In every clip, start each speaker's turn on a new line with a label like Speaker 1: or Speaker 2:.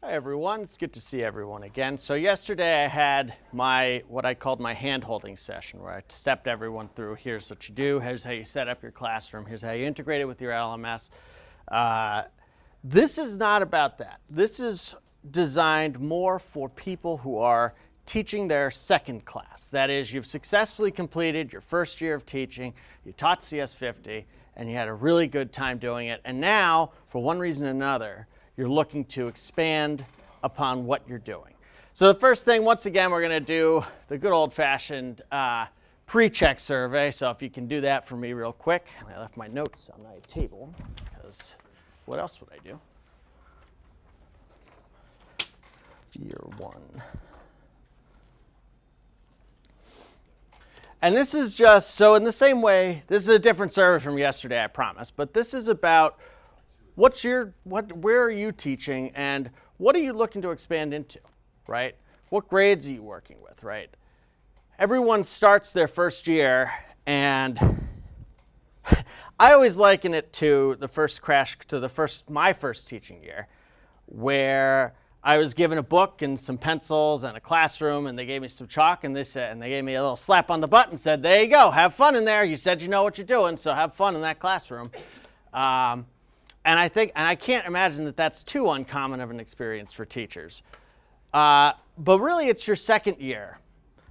Speaker 1: Hi everyone, it's good to see everyone again. So yesterday I had what I called my hand-holding session, where I stepped everyone through, here's what you do, here's how you set up your classroom, here's how you integrate it with your LMS. This is not about that. This is designed more for people who are teaching their second class. That is, you've successfully completed your first year of teaching, you taught CS50, and you had a really good time doing it, and now, for one reason or another, you're looking to expand upon what you're doing. So the first thing, once again, we're going to do the good old-fashioned pre-check survey. So if you can do that for me real quick. And I left my notes on my table, because what else would I do? Year one. And this is just, so in the same way, this is a different survey from yesterday, I promise. But this is about where are you teaching and what are you looking to expand into, right? What grades are you working with, right? Everyone starts their first year, and I always liken it to my first teaching year, where I was given a book and some pencils and a classroom, and they gave me some chalk, and they gave me a little slap on the butt and said, there you go, have fun in there. You said you know what you're doing, so have fun in that classroom. And I can't imagine that that's too uncommon of an experience for teachers. But really, it's your second year.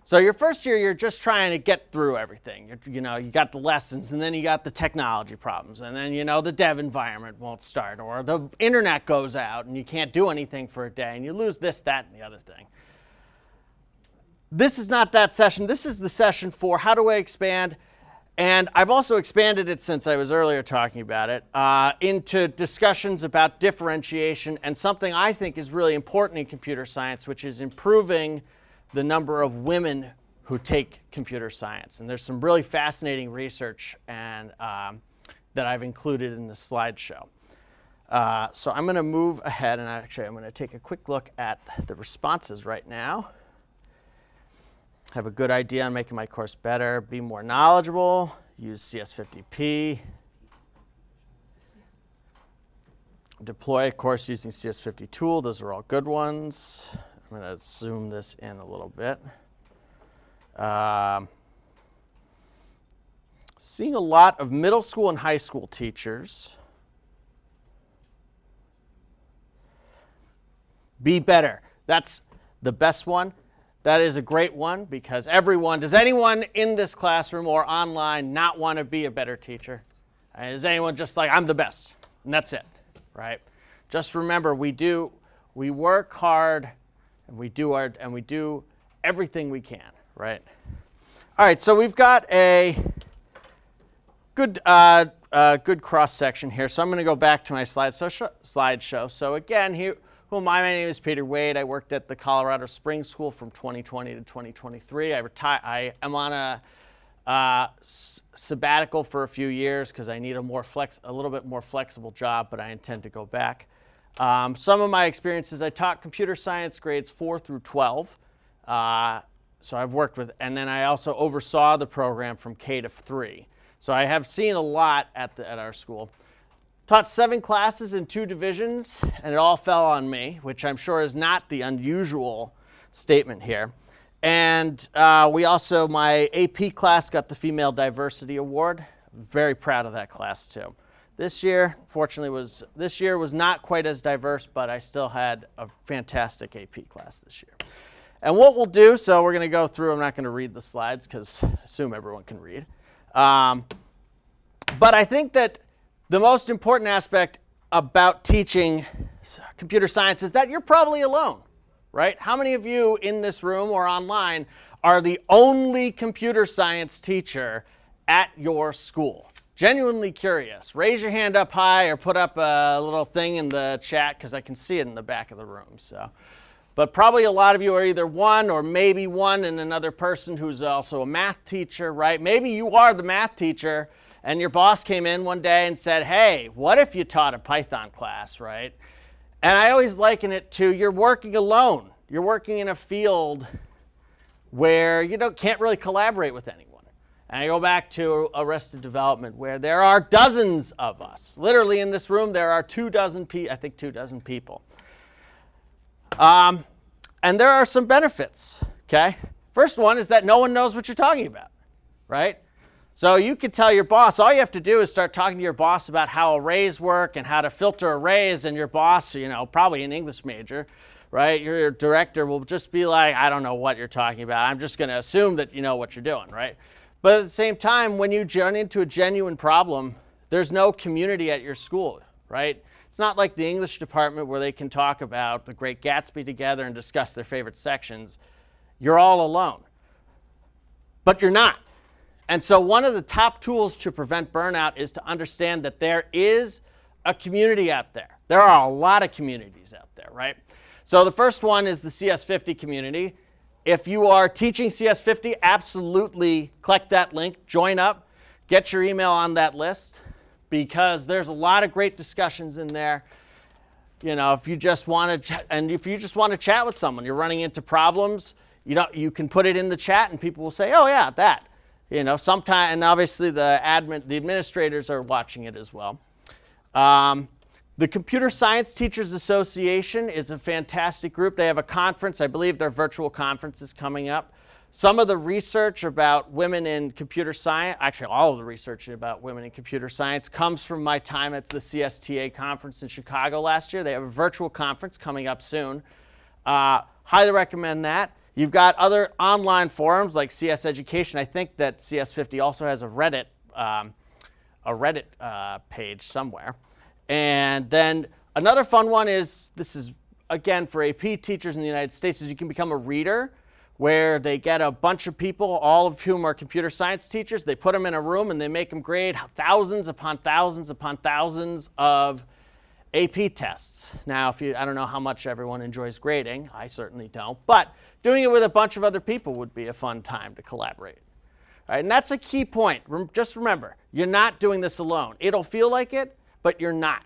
Speaker 1: So your first year, you're just trying to get through everything. You got the lessons, and then you got the technology problems, and then the dev environment won't start, or the internet goes out, and you can't do anything for a day, and you lose this, that, and the other thing. This is not that session. This is the session for how do I expand. And I've also expanded it, since I was earlier talking about it, into discussions about differentiation and something I think is really important in computer science, which is improving the number of women who take computer science. And there's some really fascinating research that I've included in the slideshow. So I'm going to move ahead, and I'm going to take a quick look at the responses right now. Have a good idea on making my course better, be more knowledgeable, use CS50P, deploy a course using CS50 tool. Those are all good ones. I'm going to zoom this in a little bit. Seeing a lot of middle school and high school teachers. Be better. That's the best one. That is a great one, because does anyone in this classroom or online not want to be a better teacher? Is anyone just like, I'm the best, and that's it, right? Just remember, we work hard, and we do everything we can, right? All right, so we've got a good cross section here. So I'm going to go back to my slideshow. So again, my name is Peter Wade. I worked at the Colorado Springs School from 2020 to 2023. I am on a sabbatical for a few years because I need a little bit more flexible job, but I intend to go back. Some of my experiences, I taught computer science grades 4 through 12. So I've worked with, and then I also oversaw the program from K to 3. So I have seen a lot at our school. Taught 7 classes in 2 divisions, and it all fell on me, which I'm sure is not the unusual statement here. And my AP class got the Female Diversity Award. Very proud of that class too. This year, fortunately, was not quite as diverse, but I still had a fantastic AP class this year. And what we'll do, so we're going to go through, I'm not going to read the slides because I assume everyone can read. But I think that the most important aspect about teaching computer science is that you're probably alone, right? How many of you in this room or online are the only computer science teacher at your school? Genuinely curious. Raise your hand up high or put up a little thing in the chat, because I can see it in the back of the room. But probably a lot of you are either one or maybe one and another person who's also a math teacher, right? Maybe you are the math teacher, and your boss came in one day and said, hey, what if you taught a Python class, right? And I always liken it to you're working alone. You're working in a field where you can't really collaborate with anyone. And I go back to Arrested Development, where there are dozens of us. Literally in this room, there are 2 dozen people. And there are some benefits, okay? First one is that no one knows what you're talking about, right? So you could tell your boss, all you have to do is start talking to your boss about how arrays work and how to filter arrays, and your boss, probably an English major, right? Your director will just be like, I don't know what you're talking about. I'm just going to assume that you know what you're doing, right? But at the same time, when you run into a genuine problem, there's no community at your school, right? It's not like the English department where they can talk about The Great Gatsby together and discuss their favorite sections. You're all alone. But you're not. And so one of the top tools to prevent burnout is to understand that there is a community out there. There are a lot of communities out there, right? So the first one is the CS50 community. If you are teaching CS50, absolutely click that link, join up, get your email on that list, because there's a lot of great discussions in there. If you just want to chat with someone, you're running into problems, you can put it in the chat and people will say, oh yeah, that. Sometime, and obviously the administrators are watching it as well. The Computer Science Teachers Association is a fantastic group. They have a conference. I believe their virtual conference is coming up. Some of the research about women in computer science, actually all of the research about women in computer science, comes from my time at the CSTA conference in Chicago last year. They have a virtual conference coming up soon. Highly recommend that. You've got other online forums like CS Education. I think that CS50 also has a Reddit page somewhere. And then another fun one is, this is again for AP teachers in the United States, is you can become a reader, where they get a bunch of people, all of whom are computer science teachers. They put them in a room and they make them grade thousands upon thousands upon thousands of AP tests. Now, I don't know how much everyone enjoys grading. I certainly don't. But doing it with a bunch of other people would be a fun time to collaborate. All right, and that's a key point. Just remember, you're not doing this alone. It'll feel like it, but you're not.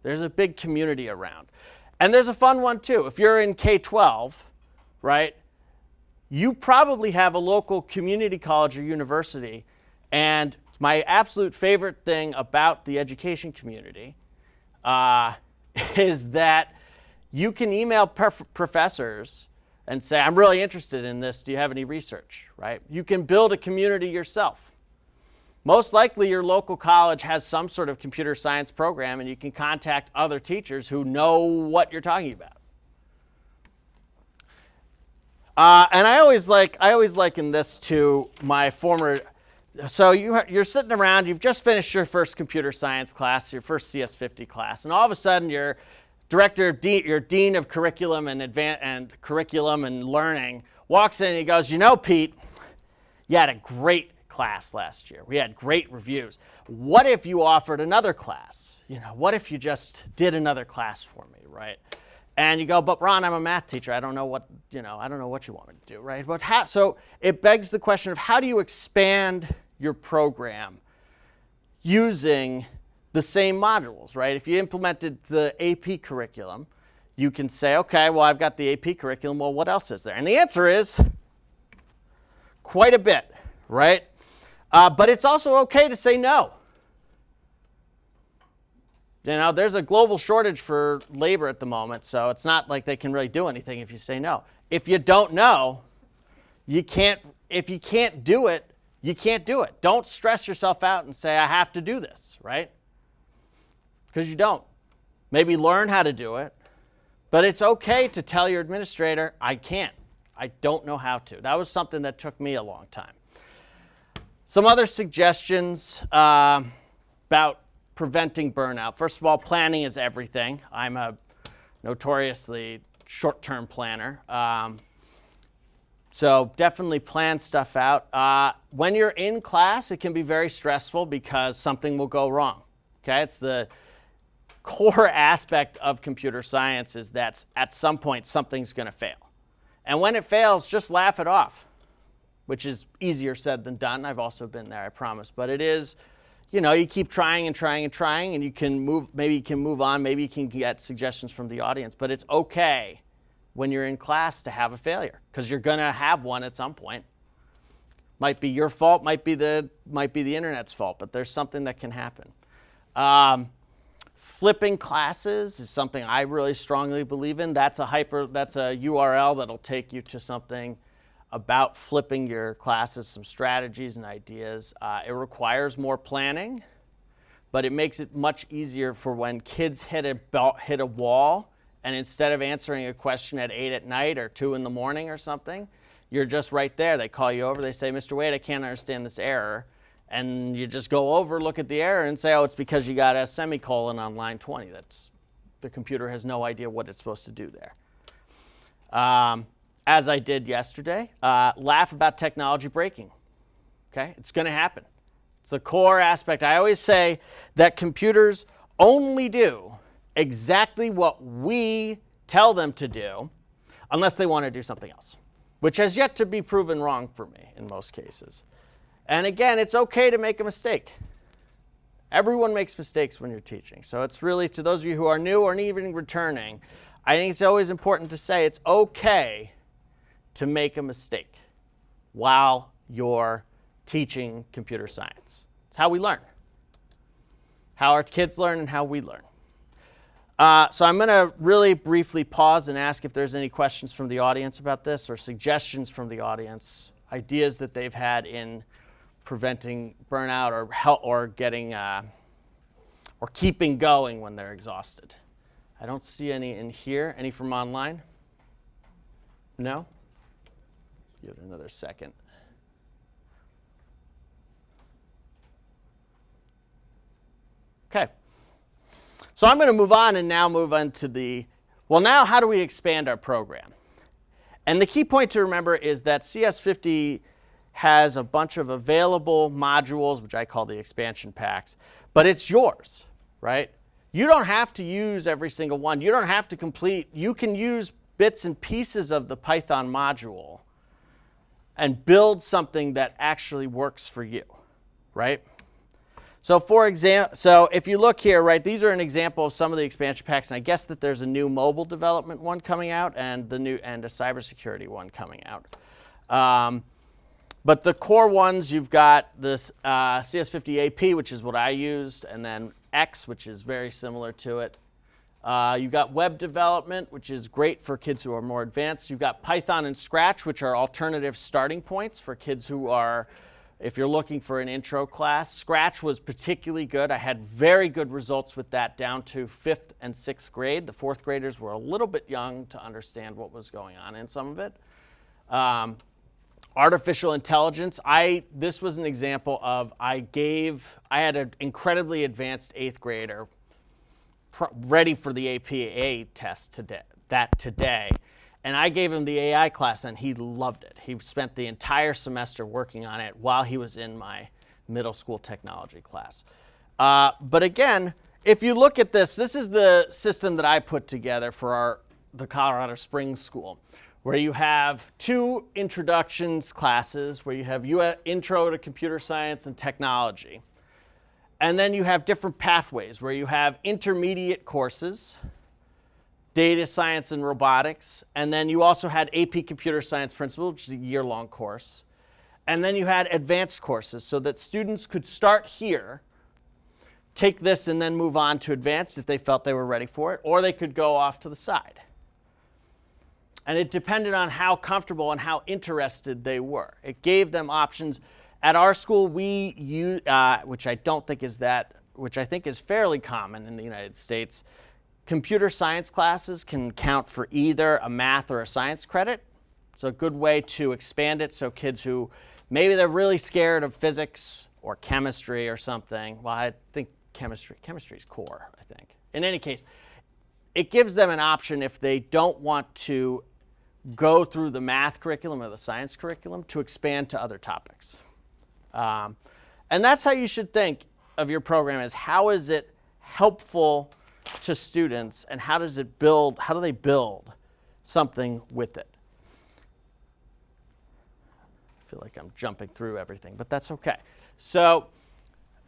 Speaker 1: There's a big community around. And there's a fun one too. If you're in K-12, right, you probably have a local community college or university. And my absolute favorite thing about the education community is that you can email professors and say, I'm really interested in this. Do you have any research, right? You can build a community yourself. Most likely your local college has some sort of computer science program, and you can contact other teachers who know what you're talking about. And I always liken this to my former, so you're sitting around, you've just finished your first computer science class, your first CS50 class, and all of a sudden your your dean of curriculum and curriculum and learning walks in and he goes, Pete, you had a great class last year. We had great reviews. What if you offered another class? What if you just did another class for me, right? And you go, but Ron, I'm a math teacher. I don't know what you want me to do, right? But so it begs the question of how do you expand your program using the same modules, right? If you implemented the AP curriculum, you can say, okay, well, I've got the AP curriculum. Well, what else is there? And the answer is quite a bit, right? But it's also okay to say no. There's a global shortage for labor at the moment, so it's not like they can really do anything if you say no. If you don't know, if you can't do it, you can't do it. Don't stress yourself out and say, I have to do this, right? Because you don't. Maybe learn how to do it, but it's okay to tell your administrator, I can't. I don't know how to. That was something that took me a long time. Some other suggestions about preventing burnout. First of all, planning is everything. I'm a notoriously short-term planner. So definitely plan stuff out. When you're in class, it can be very stressful because something will go wrong. Okay, it's the core aspect of computer science is that at some point something's going to fail. And when it fails, just laugh it off, which is easier said than done. I've also been there, I promise. But it is, you keep trying and trying and trying, and you can move, maybe you can move on, maybe you can get suggestions from the audience. But it's okay when you're in class to have a failure, because you're going to have one at some point. Might be your fault, might be the internet's fault, but there's something that can happen. Flipping classes is something I really strongly believe in. That's a URL that'll take you to something about flipping your classes, some strategies and ideas. It requires more planning, but it makes it much easier for when kids hit a wall, and instead of answering a question at 8 at night or 2 in the morning or something, you're just right there. They call you over, they say, Mr. Wade, I can't understand this error. And you just go over, look at the error, and say, oh, it's because you got a semicolon on line 20. The computer has no idea what it's supposed to do there. As I did yesterday, laugh about technology breaking. Okay, it's going to happen. It's a core aspect. I always say that computers only do exactly what we tell them to do unless they want to do something else, which has yet to be proven wrong for me in most cases. And again, it's okay to make a mistake. Everyone makes mistakes when you're teaching. So it's really, to those of you who are new or even returning, I think it's always important to say it's okay to make a mistake while you're teaching computer science. It's how we learn. How our kids learn and how we learn. So I'm going to really briefly pause and ask if there's any questions from the audience about this or suggestions from the audience, ideas that they've had in preventing burnout or getting or keeping going when they're exhausted. I don't see any in here. Any from online? No? Give it another second. Okay. So I'm going to move on and now move on to now how do we expand our program? And the key point to remember is that CS50 has a bunch of available modules, which I call the expansion packs, but it's yours, right? You don't have to use every single one. You don't have to complete. You can use bits and pieces of the Python module and build something that actually works for you, right? So for example, if you look here, right, these are an example of some of the expansion packs, and I guess that there's a new mobile development one coming out and a cybersecurity one coming out. But the core ones, you've got this CS50 AP, which is what I used, and then X, which is very similar to it. You've got web development, which is great for kids who are more advanced. You've got Python and Scratch, which are alternative starting points for kids who are, if you're looking for an intro class. Scratch was particularly good. I had very good results with that down to 5th and 6th grade. The 4th graders were a little bit young to understand what was going on in some of it. Artificial intelligence, this was an example of I had an incredibly advanced 8th grader ready for the APA test today, and I gave him the AI class and he loved it. He spent the entire semester working on it while he was in my middle school technology class. But again, if you look at this is the system that I put together for the Colorado Springs School, where you have 2 introductions classes, where you have intro to computer science and technology. And then you have different pathways, where you have intermediate courses, data science and robotics, and then you also had AP Computer Science Principles, which is a year-long course. And then you had advanced courses, so that students could start here, take this, and then move on to advanced if they felt they were ready for it, or they could go off to the side. And it depended on how comfortable and how interested they were. It gave them options. At our school, we use, which I think is fairly common in the United States, computer science classes can count for either a math or a science credit. It's a good way to expand it so kids who maybe they're really scared of physics or chemistry or something. Well, I think chemistry is core, I think. In any case, it gives them an option if they don't want to go through the math curriculum or the science curriculum to expand to other topics. And that's how you should think of your program, is how is it helpful to students and how do they build something with it? I feel like I'm jumping through everything, but that's okay. So,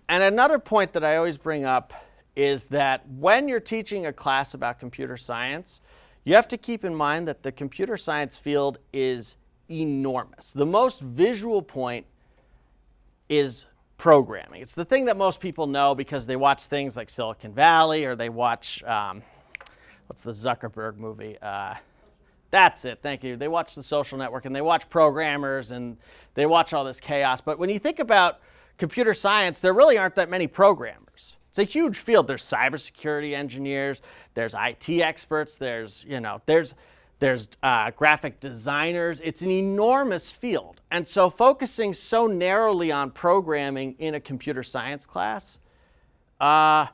Speaker 1: and another point that I always bring up is that when you're teaching a class about computer science, you have to keep in mind that the computer science field is enormous. The most visual point is programming. It's the thing that most people know because they watch things like Silicon Valley, or they watch, what's the Zuckerberg movie? That's it, thank you. They watch The Social Network, and they watch programmers, and they watch all this chaos. But when you think about computer science, there really aren't that many programmers. It's a huge field. There's cybersecurity engineers, there's IT experts, there's graphic designers. It's an enormous field. And so focusing so narrowly on programming in a computer science class doesn't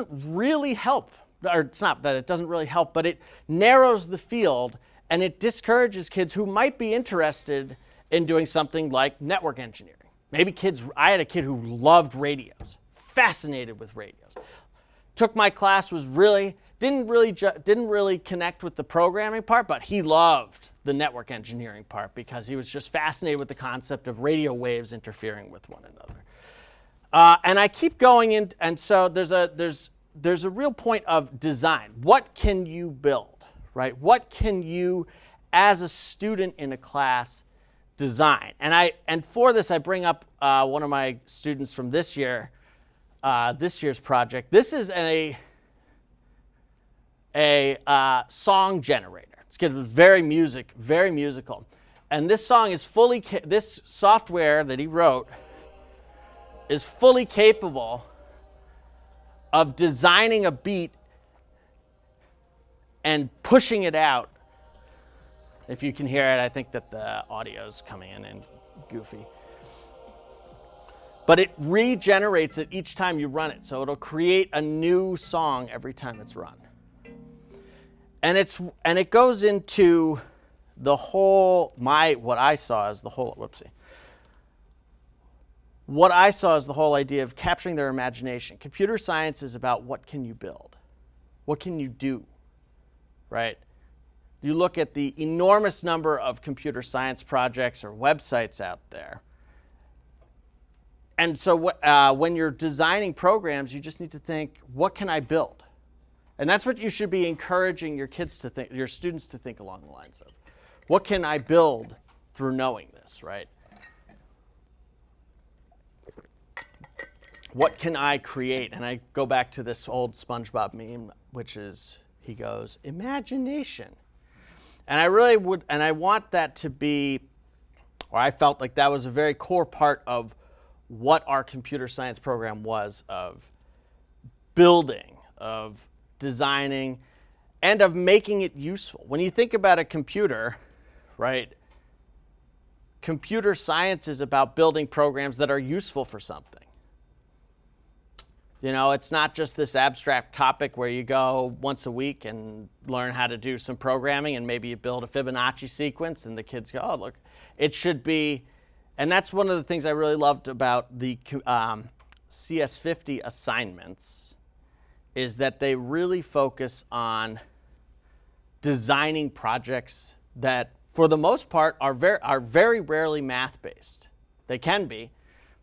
Speaker 1: really help. Or it's not that it doesn't really help, but it narrows the field, and it discourages kids who might be interested in doing something like network engineering. Maybe I had a kid who loved radios, fascinated with radios. Took my class, didn't really connect with the programming part, but he loved the network engineering part because he was just fascinated with the concept of radio waves interfering with one another. And I keep going in, and so there's a real point of design. What can you build, right? What can you, as a student in a class, design? And for this, I bring up one of my students from this year's project. This is a song generator. It's very musical. And this song is this software that he wrote is fully capable of designing a beat and pushing it out. If you can hear it, I think that the audio's coming in and goofy. But it regenerates it each time you run it, so it'll create a new song every time it's run. And it goes into the whole, what I saw is the whole idea of capturing their imagination. Computer science is about what can you build? What can you do, right? You look at the enormous number of computer science projects or websites out there. And so when you're designing programs, you just need to think, what can I build? And that's what you should be encouraging your students to think along the lines of. What can I build through knowing this, right? What can I create? And I go back to this old SpongeBob meme, which is, he goes, imagination. And I want that to be, or I felt like that was a very core part of what our computer science program was, of building, of designing, and of making it useful. When you think about a computer, right, computer science is about building programs that are useful for something. You know, it's not just this abstract topic where you go once a week and learn how to do some programming, and maybe you build a Fibonacci sequence and the kids go, oh, look. It should be, and that's one of the things I really loved about the CS50 assignments, is that they really focus on designing projects that, for the most part, are very rarely math-based. They can be,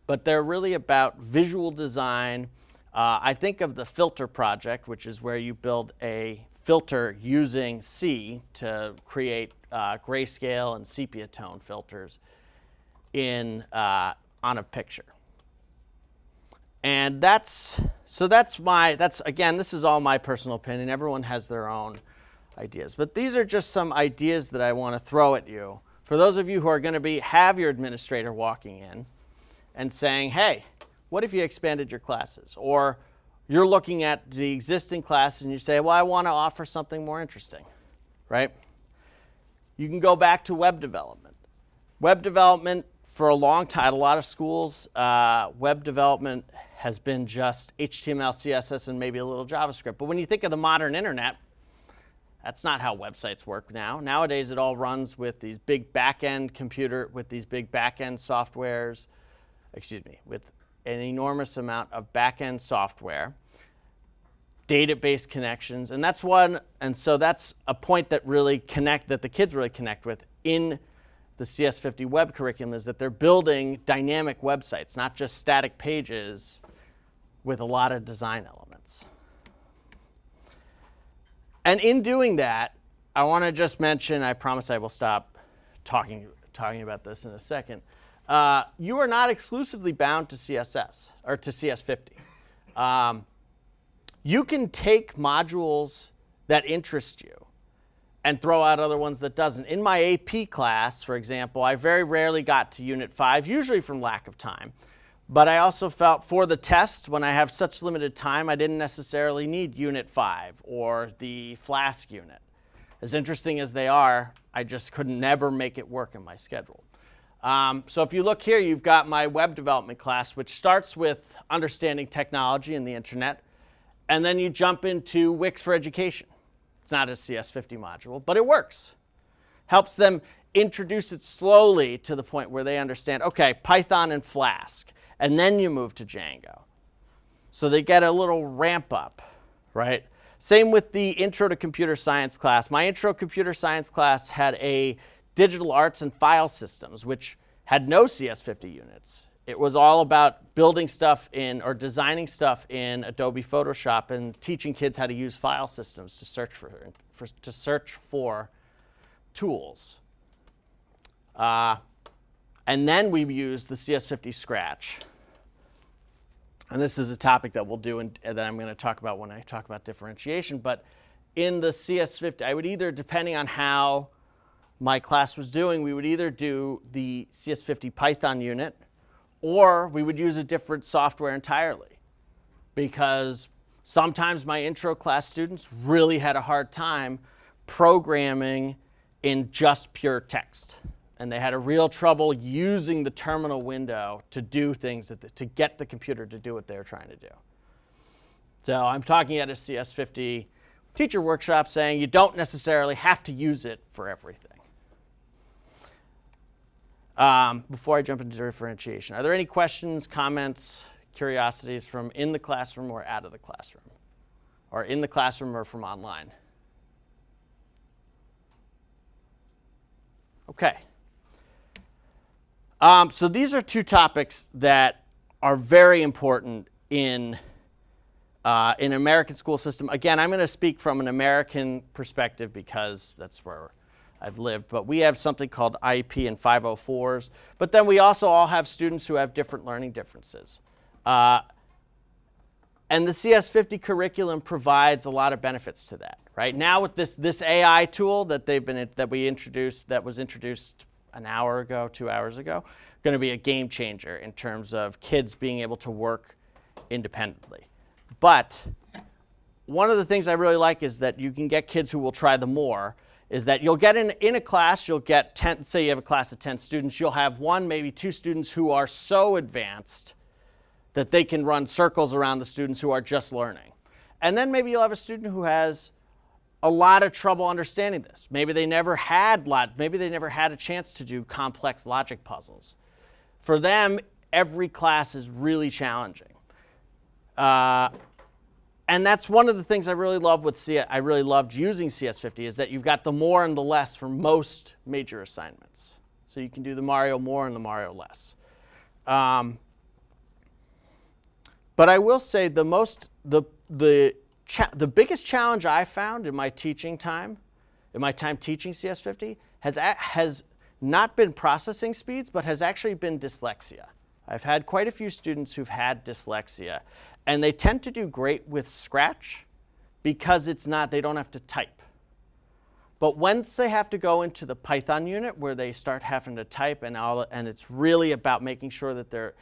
Speaker 1: but they're really about visual design. I think of the filter project, which is where you build a filter using C to create grayscale and sepia tone filters on a picture. And again, this is all my personal opinion. Everyone has their own ideas. But these are just some ideas that I want to throw at you. For those of you who are going to have your administrator walking in and saying, hey, what if you expanded your classes? Or you're looking at the existing classes and you say, well, I want to offer something more interesting, right? You can go back to web development. Web development, for a long time, a lot of schools, web development has been just HTML, CSS, and maybe a little JavaScript. But when you think of the modern internet, that's not how websites work now. Nowadays, it all runs with these big back-end softwares, with an enormous amount of back-end software, database connections, and so that's a point that the kids really connect with in the CS50 web curriculum, is that they're building dynamic websites, not just static pages with a lot of design elements. And in doing that, I want to just mention, I promise I will stop talking about this in a second, you are not exclusively bound to CSS or to CS50. You can take modules that interest you and throw out other ones that doesn't. In my AP class, for example, I very rarely got to Unit 5, usually from lack of time. But I also felt for the test, when I have such limited time, I didn't necessarily need Unit 5 or the Flask unit. As interesting as they are, I just could never make it work in my schedule. So if you look here, you've got my web development class, which starts with understanding technology and the internet. And then you jump into Wix for Education. It's not a CS50 module, but it works. Helps them introduce it slowly to the point where they understand, okay, Python and Flask, and then you move to Django. So they get a little ramp up, right? Same with the Intro to Computer Science class. My Intro to Computer Science class had a Digital Arts and File Systems, which had no CS50 units. It was all about building stuff in, or designing stuff in Adobe Photoshop and teaching kids how to use file systems to search for tools. And then we use the CS50 Scratch. And this is a topic that we'll do and that I'm going to talk about when I talk about differentiation. But in the CS50, I would either, depending on how my class was doing, we would either do the CS50 Python unit, or we would use a different software entirely, because sometimes my intro class students really had a hard time programming in just pure text. And they had a real trouble using the terminal window to do things, to get the computer to do what they were trying to do. So I'm talking at a CS50 teacher workshop saying you don't necessarily have to use it for everything. Before I jump into differentiation, are there any questions, comments, curiosities from in the classroom or out of the classroom? Or in the classroom or from online? Okay. So these are two topics that are very important in American school system. Again, I'm going to speak from an American perspective because that's where I've lived, but we have something called IEP and 504s, but then we also all have students who have different learning differences. And the CS50 curriculum provides a lot of benefits to that. Right now with this AI tool that we introduced, that was introduced an hour ago, 2 hours ago, going to be a game changer in terms of kids being able to work independently. But one of the things I really like is that you can get kids who will try the more, is that you'll get in a class, you'll get 10, say you have a class of 10 students, you'll have 1, maybe 2 students who are so advanced that they can run circles around the students who are just learning. And then maybe you'll have a student who has a lot of trouble understanding this. Maybe they never had a chance to do complex logic puzzles. For them, every class is really challenging. And that's one of the things I really love with I really loved using CS50 is that you've got the more and the less for most major assignments. So you can do the Mario more and the Mario less. But I will say the biggest challenge I found in my teaching time, teaching CS50, has not been processing speeds, but has actually been dyslexia. I've had quite a few students who've had dyslexia, and they tend to do great with Scratch because they don't have to type. But once they have to go into the Python unit where they start having to type and it's really about making sure that they're,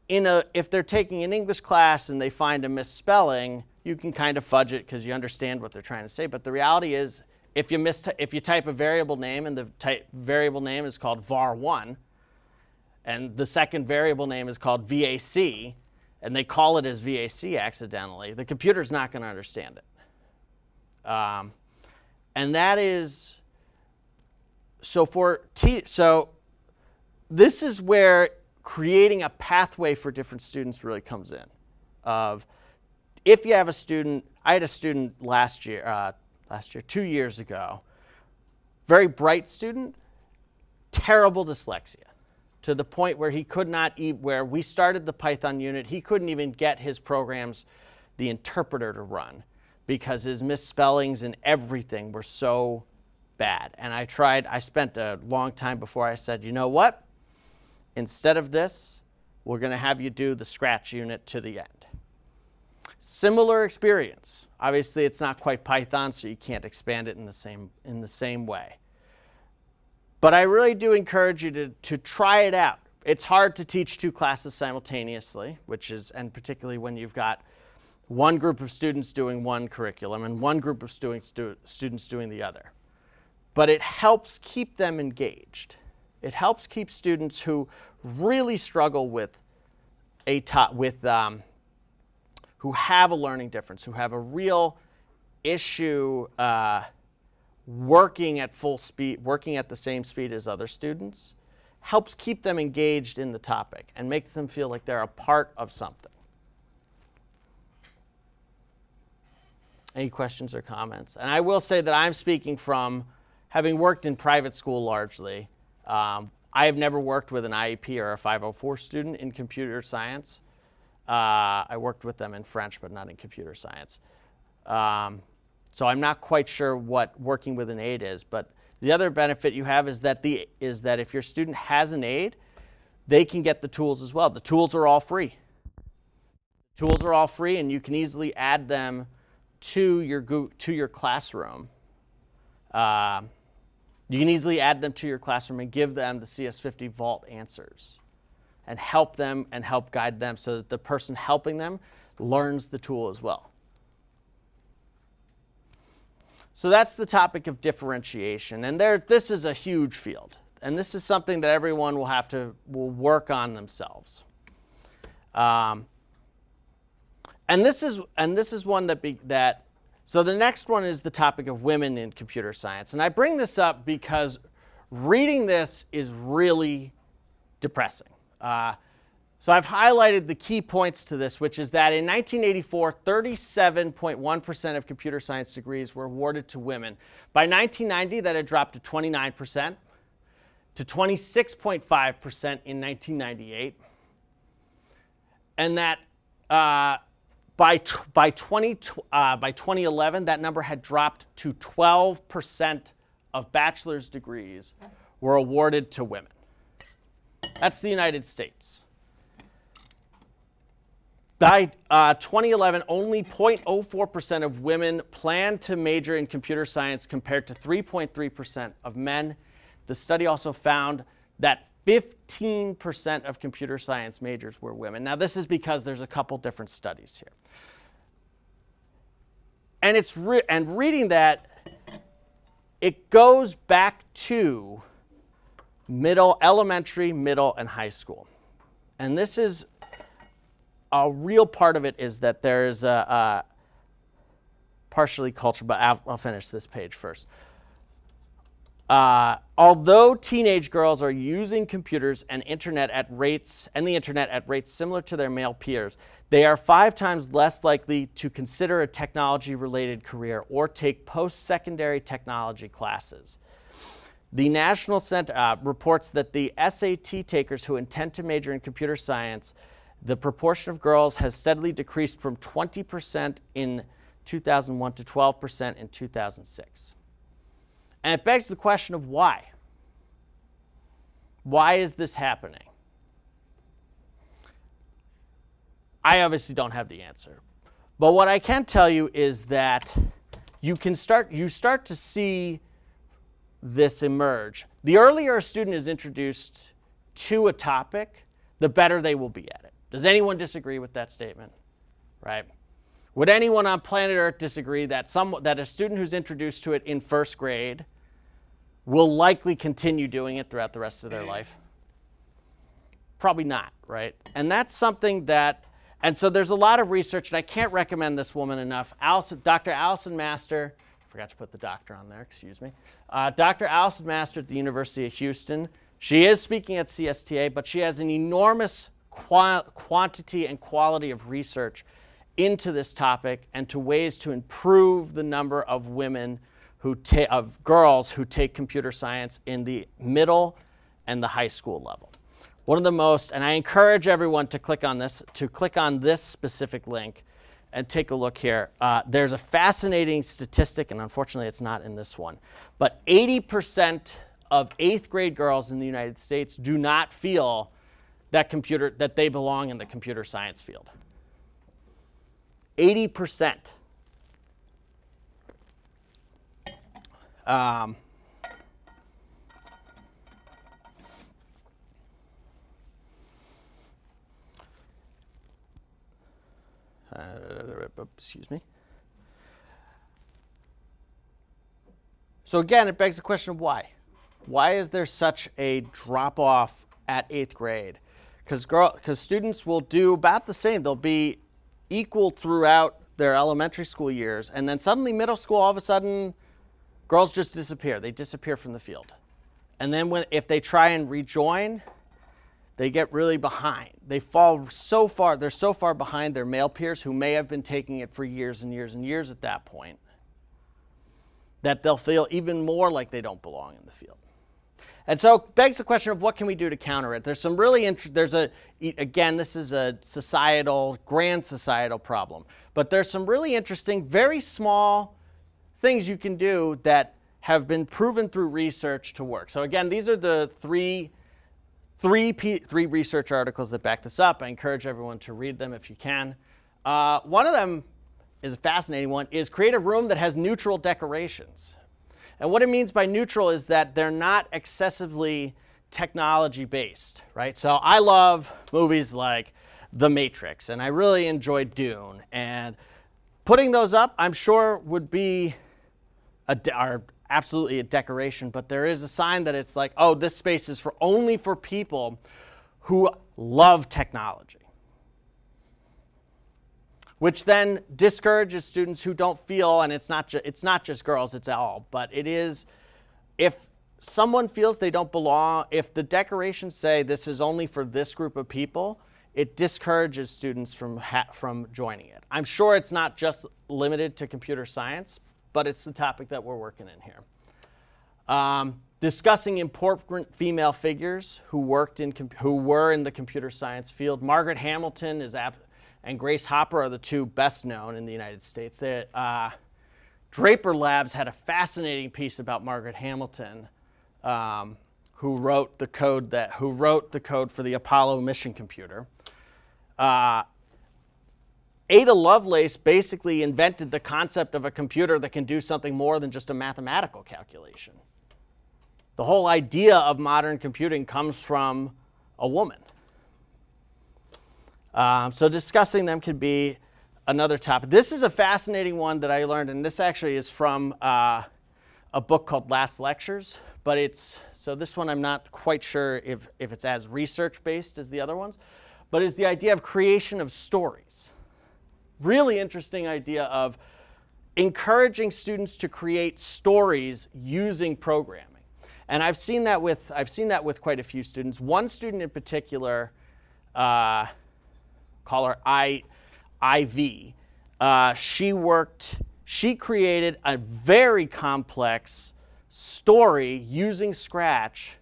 Speaker 1: if they're taking an English class and they find a misspelling, you can kind of fudge it because you understand what they're trying to say. But the reality is, if you type a variable name and the variable name is called var1, and the second variable name is called VAC, and they call it as VAC accidentally, the computer's not going to understand it. And that is, so this is where creating a pathway for different students really comes in. If you have a student, I had a student last year, 2 years ago, very bright student, terrible dyslexia, to the point where he could not where we started the Python unit, he couldn't even get his programs, the interpreter, to run because his misspellings and everything were so bad. And I spent a long time before I said, you know what? instead of this, we're going to have you do the Scratch unit to the end. Similar experience. Obviously, it's not quite Python, so you can't expand it in the same way. But I really do encourage you to try it out. It's hard to teach two classes simultaneously, and particularly when you've got one group of students doing one curriculum and one group of students doing the other. But it helps keep them engaged. It helps keep students who really struggle who have a learning difference, who have a real issue working at full speed, working at the same speed as other students, helps keep them engaged in the topic and makes them feel like they're a part of something. Any questions or comments? And I will say that I'm speaking from having worked in private school largely. I have never worked with an IEP or a 504 student in computer science. I worked with them in French, but not in computer science. So I'm not quite sure what working with an aide is, but the other benefit you have is that if your student has an aide, they can get the tools as well. The tools are all free. Tools are all free, and you can easily add them to your classroom. You can easily add them to your classroom and give them the CS50 Vault answers and help them and help guide them so that the person helping them learns the tool as well. So that's the topic of differentiation. And this is a huge field. And this is something that everyone will work on themselves. And this is one so the next one is the topic of women in computer science. And I bring this up because reading this is really depressing. So I've highlighted the key points to this, which is that in 1984, 37.1% of computer science degrees were awarded to women. By 1990, that had dropped to 29%, to 26.5% in 1998. And that by 2011, that number had dropped to 12% of bachelor's degrees were awarded to women. That's the United States. By 2011, only 0.04% of women planned to major in computer science compared to 3.3% of men. The study also found that 15% of computer science majors were women. Now, this is because there's a couple different studies here. And reading that, it goes back to elementary, middle, and high school. And this is a real part of it is that there is a partially cultural, but I'll finish this page first. Although teenage girls are using computers and the internet at rates similar to their male peers, they are 5 times less likely to consider a technology-related career or take post-secondary technology classes. The National Center reports that the SAT takers who intend to major in computer science, the proportion of girls has steadily decreased from 20% in 2001 to 12% in 2006. And it begs the question of why. Why is this happening? I obviously don't have the answer. But what I can tell you is that you start to see this emerge. The earlier a student is introduced to a topic, the better they will be at it. Does anyone disagree with that statement? Right? Would anyone on planet Earth disagree that a student who's introduced to it in first grade will likely continue doing it throughout the rest of their life? Probably not, right? And that's something and so there's a lot of research, and I can't recommend this woman enough. Dr. Allison Master, I forgot to put the doctor on there, excuse me. Dr. Allison Master at the University of Houston. She is speaking at CSTA, but she has an enormous quantity and quality of research into this topic and to ways to improve the number of girls who take computer science in the middle and the high school level. One of the most, and I encourage everyone to click on this specific link and take a look here. There's a fascinating statistic, and unfortunately it's not in this one, but 80% of 8th grade girls in the United States do not feel that they belong in the computer science field. 80%. Excuse me. So again, it begs the question of why. Why is there such a drop-off at 8th grade? Because students will do about the same. They'll be equal throughout their elementary school years, and then suddenly middle school, all of a sudden, girls just disappear. They disappear from the field. And then if they try and rejoin, they get really behind. They fall so far, they're so far behind their male peers who may have been taking it for years and years and years at that point, that they'll feel even more like they don't belong in the field. And so it begs the question of what can we do to counter it? There's some really again, this is a grand societal problem, but there's some really interesting, very small things you can do that have been proven through research to work. So again, these are the three research articles that back this up. I encourage everyone to read them if you can. One of them is a fascinating one, is create a room that has neutral decorations. And what it means by neutral is that they're not excessively technology-based, right? So I love movies like The Matrix, and I really enjoyed Dune. And putting those up, I'm sure, would be absolutely a decoration, but there is a sign that it's like, oh, this space is only for people who love technology, which then discourages students who don't feel, and it's not just girls, it's all, but it is, if someone feels they don't belong, if the decorations say this is only for this group of people, it discourages students from joining it. I'm sure it's not just limited to computer science, but it's the topic that we're working in here. Discussing important female figures who were in the computer science field. Margaret Hamilton and Grace Hopper are the two best known in the United States. Draper Labs had a fascinating piece about Margaret Hamilton, who wrote the code for the Apollo mission computer. Ada Lovelace basically invented the concept of a computer that can do something more than just a mathematical calculation. The whole idea of modern computing comes from a woman. So discussing them could be another topic. This is a fascinating one that I learned, and this actually is from a book called Last Lectures. But so this one I'm not quite sure if it's as research-based as the other ones, but it's the idea of creation of stories. Really interesting idea of encouraging students to create stories using programming. And I've seen that with quite a few students. One student in particular, call her Ivy, she created a very complex story using Scratch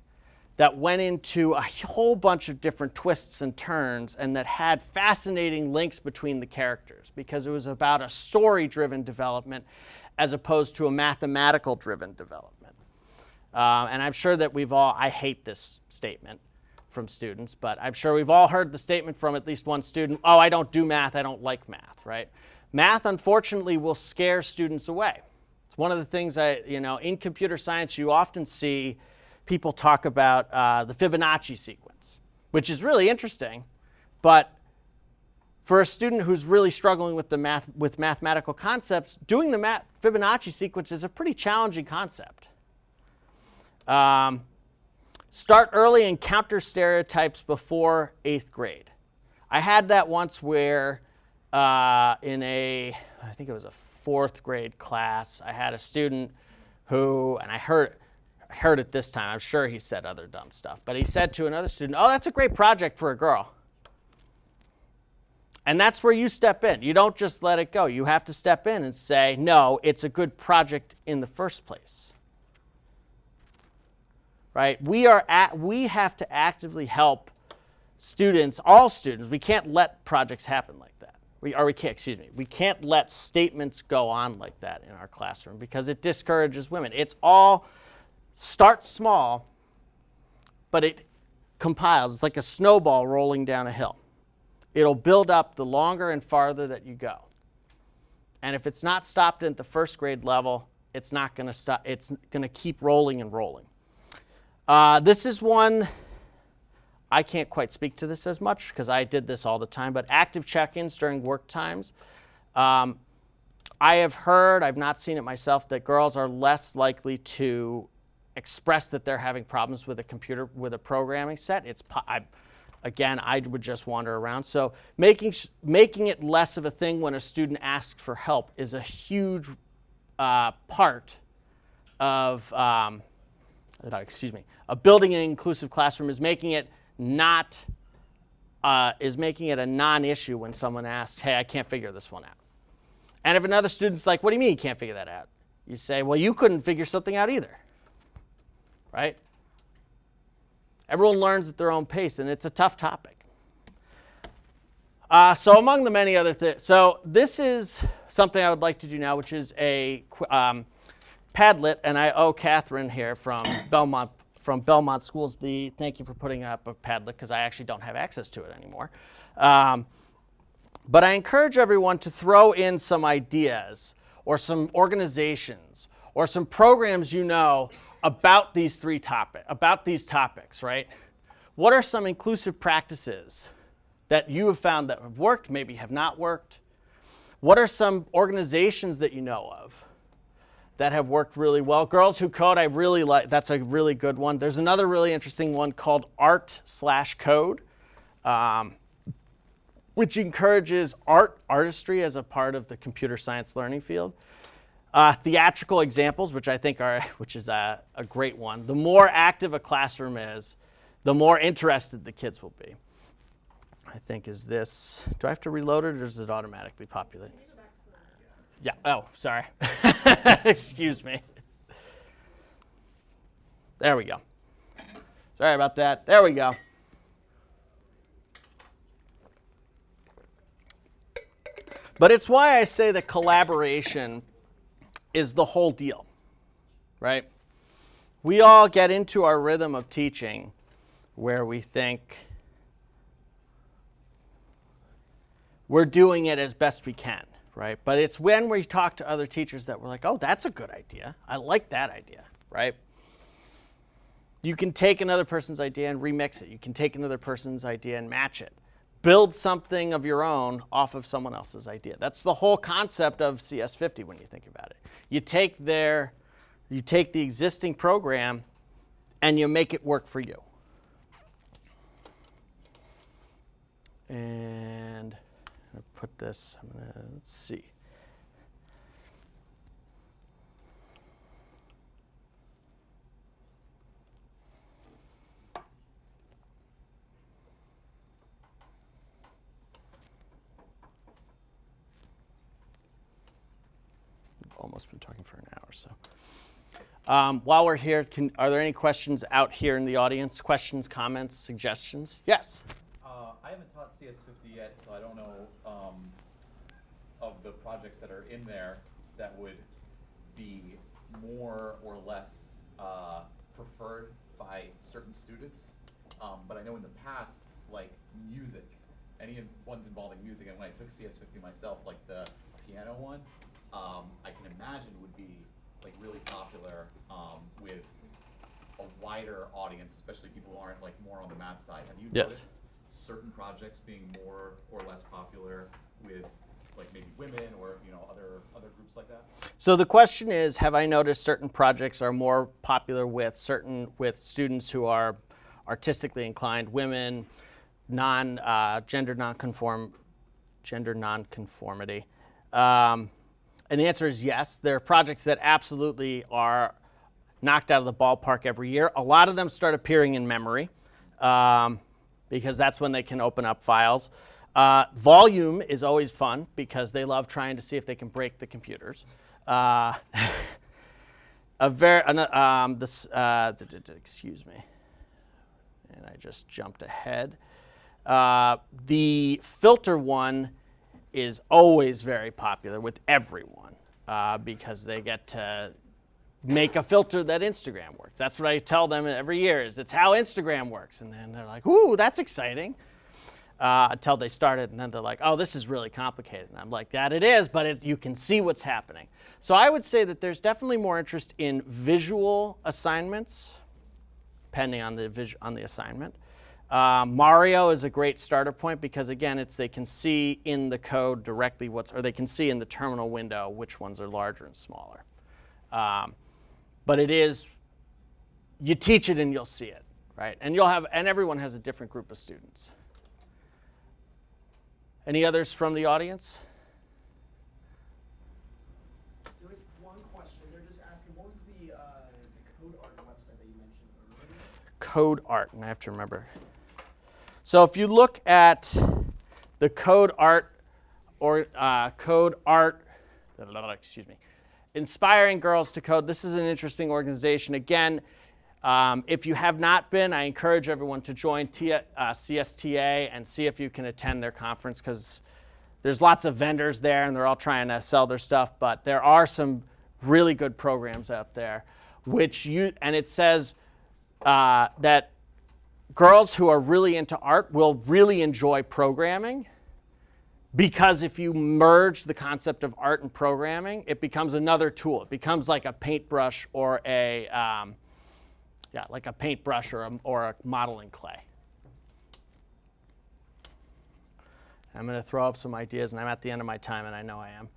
Speaker 1: that went into a whole bunch of different twists and turns, and that had fascinating links between the characters, because it was about a story-driven development as opposed to a mathematical-driven development. And I'm sure that I hate this statement from students, but I'm sure we've all heard the statement from at least one student, oh, I don't do math, I don't like math, right? Math, unfortunately, will scare students away. It's one of the things in computer science, you often see people talk about the Fibonacci sequence, which is really interesting, but for a student who's really struggling with mathematical concepts, doing the Fibonacci sequence is a pretty challenging concept. Start early and counter stereotypes before 8th grade. I had that once where I think it was a 4th grade class, I had a student who, and I heard it this time, I'm sure he said other dumb stuff, but he said to another student, oh, that's a great project for a girl. And that's where you step in. You don't just let it go. You have to step in and say, no, it's a good project in the first place. Right? We have to actively help students, all students. We can't let projects happen like that. We can't let statements go on like that in our classroom, because it discourages women. It's all start small, but compiles. It's like a snowball rolling down a hill. It'll build up the longer and farther that you go. And if it's not stopped at the first grade level, it's not going to stop. It's going to keep rolling and rolling. This is one, I can't quite speak to this as much because I did this all the time, but active check-ins during work times. I have heard, I've not seen it myself, that girls are less likely to express that they're having problems with a computer, with a programming set. Again, I would just wander around. So making it less of a thing when a student asks for help is a huge part of building an inclusive classroom, is making it a non-issue when someone asks, hey, I can't figure this one out. And if another student's like, what do you mean you can't figure that out? You say, well, you couldn't figure something out either, right? Everyone learns at their own pace, and it's a tough topic. So among the many other things, so this is something I would like to do now, which is a Padlet, and I owe Catherine here from Belmont Schools thank you for putting up a Padlet, because I actually don't have access to it anymore. But I encourage everyone to throw in some ideas or some organizations or some programs you know about these topics, right? What are some inclusive practices that you have found that have worked, maybe have not worked? What are some organizations that you know of that have worked really well? Girls Who Code, I really like, that's a really good one. There's another really interesting one called Art/Code, which encourages artistry as a part of the computer science learning field. Theatrical examples, which I think is a great one. The more active a classroom is, the more interested the kids will be. I think is this, do I have to reload it or does it automatically populate? Yeah, oh, sorry. Excuse me. There we go. Sorry about that. There we go. But it's why I say that collaboration is the whole deal, right? We all get into our rhythm of teaching where we think we're doing it as best we can, right? But it's when we talk to other teachers that we're like, oh, that's a good idea. I like that idea, right? You can take another person's idea and remix it. You can take another person's idea and match it. Build something of your own off of someone else's idea. That's the whole concept of CS50 when you think about it. You take the existing program and you make it work for you. And I'm going to put this, let's see. Almost been talking for an hour, so. While we're here, are there any questions out here in the audience? Questions, comments, suggestions? Yes?
Speaker 2: I haven't taught CS50 yet, so I don't know of the projects that are in there that would be more or less preferred by certain students. But I know in the past, like music, any ones involving music, and when I took CS50 myself, like the piano one, I can imagine would be like really popular with a wider audience, especially people who aren't like more on the math side. Have you noticed certain projects being more or less popular with like maybe women or other groups like that?
Speaker 1: So the question is, have I noticed certain projects are more popular with students who are artistically inclined, women, gender nonconformity? And the answer is yes. There are projects that absolutely are knocked out of the ballpark every year. A lot of them start appearing in memory because that's when they can open up files. Volume is always fun because they love trying to see if they can break the computers. Excuse me. And I just jumped ahead. The filter one is always very popular with everyone because they get to make a filter that Instagram works. That's what I tell them every year is it's how Instagram works. And then they're like, ooh, that's exciting. Until they started, and then they're like, oh, this is really complicated. And I'm like, that it is, but you can see what's happening. So I would say that there's definitely more interest in visual assignments, depending on the assignment. Mario is a great starter point because, again, they can see in the code directly or they can see in the terminal window which ones are larger and smaller. But you teach it and you'll see it, right? And everyone has a different group of students. Any others from the audience?
Speaker 3: There was one question. They're just asking, what was the CodeArt website that you mentioned earlier?
Speaker 1: CodeArt, and I have to remember. So if you look at the CodeArt Inspiring Girls to Code, this is an interesting organization. Again, if you have not been, I encourage everyone to join CSTA and see if you can attend their conference because there's lots of vendors there and they're all trying to sell their stuff, but there are some really good programs out there and it says that girls who are really into art will really enjoy programming because if you merge the concept of art and programming, it becomes another tool. It becomes like a paintbrush or like a paintbrush or a modeling clay. I'm going to throw up some ideas, and I'm at the end of my time, and I know I am.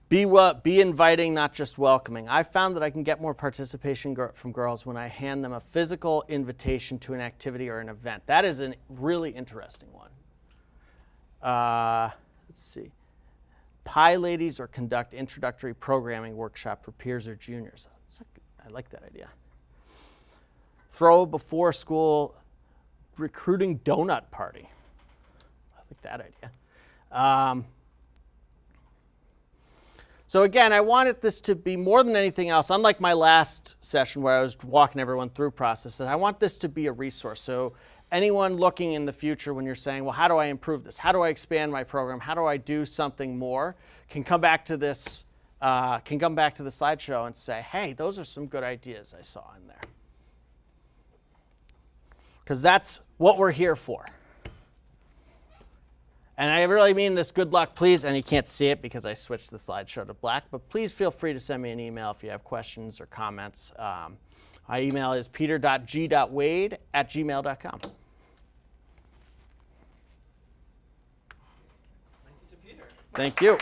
Speaker 1: Be inviting, not just welcoming. I've found that I can get more participation from girls when I hand them a physical invitation to an activity or an event. That is a really interesting one. Let's see. Pie ladies or conduct introductory programming workshop for peers or juniors. I like that idea. Throw a before school recruiting donut party. I like that idea. So again, I wanted this to be more than anything else, unlike my last session where I was walking everyone through processes, I want this to be a resource. So anyone looking in the future when you're saying, well, how do I improve this? How do I expand my program? How do I do something more? Can come back to this, slideshow and say, hey, those are some good ideas I saw in there. Because that's what we're here for. And I really mean this, good luck, please. And you can't see it because I switched the slideshow to black, but please feel free to send me an email if you have questions or comments. My email is peter.g.wade@gmail.com.
Speaker 3: Thank you to Peter.
Speaker 1: Thank you.